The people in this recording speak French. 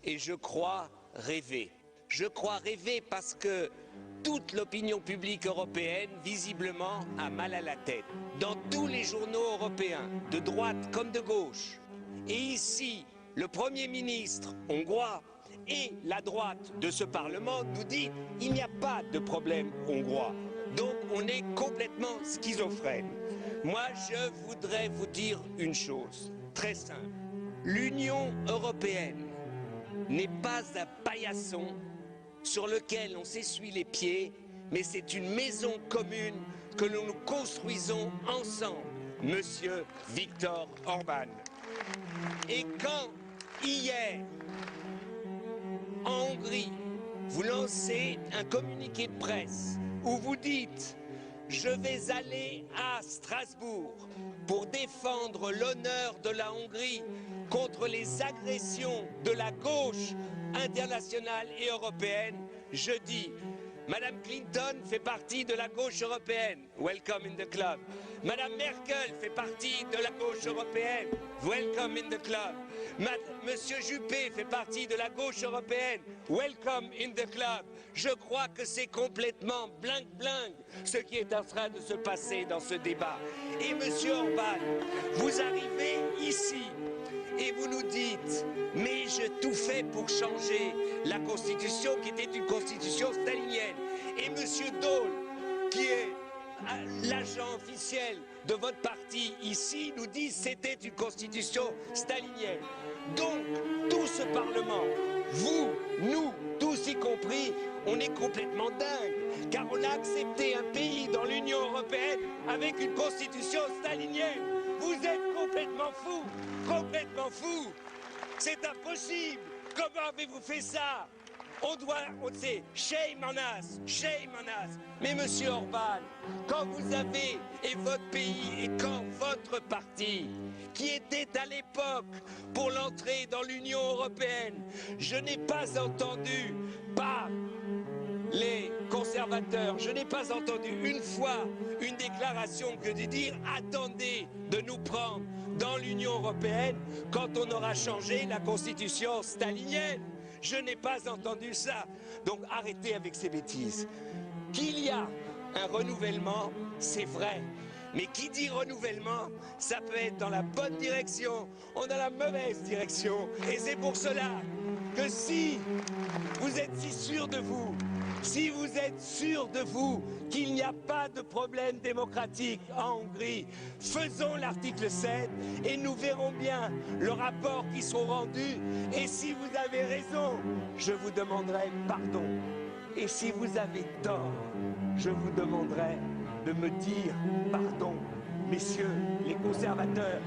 et je crois rêver. Je crois rêver parce que toute l'opinion publique européenne, visiblement, a mal à la tête. Dans tous les journaux européens, de droite comme de gauche. Et ici, le Premier ministre hongrois et la droite de ce Parlement nous dit qu'il n'y a pas de problème hongrois. Donc on est complètement schizophrène. Moi, je voudrais vous dire une chose très simple. L'Union européenne n'est pas un paillasson sur lequel on s'essuie les pieds, mais c'est une maison commune que nous construisons ensemble, Monsieur Viktor Orban. Et quand, hier, en Hongrie, vous lancez un communiqué de presse où vous dites « Je vais aller à Strasbourg pour défendre l'honneur de la Hongrie contre les agressions de la gauche internationale et européenne », je dis Madame Clinton fait partie de la gauche européenne, welcome in the club. Madame Merkel fait partie de la gauche européenne, welcome in the club. Monsieur Juppé fait partie de la gauche européenne, welcome in the club. Je crois que c'est complètement bling-bling ce qui est en train de se passer dans ce débat. Et Monsieur Orban, vous arrivez ici et vous nous dites « Mais j'ai tout fait pour changer la Constitution qui était une Constitution stalinienne. » Et Monsieur Daul, qui est l'agent officiel de votre parti ici, nous dit « C'était une Constitution stalinienne. » Donc, tout ce Parlement, vous, nous, tous y compris, on est complètement dingue, car on a accepté un pays dans l'Union européenne avec une Constitution stalinienne. Vous êtes complètement fous, complètement fous. C'est impossible. Comment avez-vous fait ça? On sait, shame on us, shame on us. Mais Monsieur Orban, quand vous avez, et votre pays, et quand votre parti, qui était à l'époque pour l'entrée dans l'Union européenne, je n'ai pas entendu par les conservateurs, je n'ai pas entendu une fois une déclaration que de dire « Attendez de nous prendre dans l'Union européenne quand on aura changé la Constitution stalinienne ». Je n'ai pas entendu ça. Donc arrêtez avec ces bêtises. Qu'il y a un renouvellement, c'est vrai. Mais qui dit renouvellement, ça peut être dans la bonne direction ou dans la mauvaise direction. Et c'est pour cela que si vous êtes si sûr de vous, si vous êtes sûr de vous qu'il n'y a pas de problème démocratique en Hongrie, faisons l'article 7 et nous verrons bien le rapport qui sera rendu. Et si vous avez raison, je vous demanderai pardon. Et si vous avez tort, je vous demanderai de me dire pardon, messieurs les conservateurs.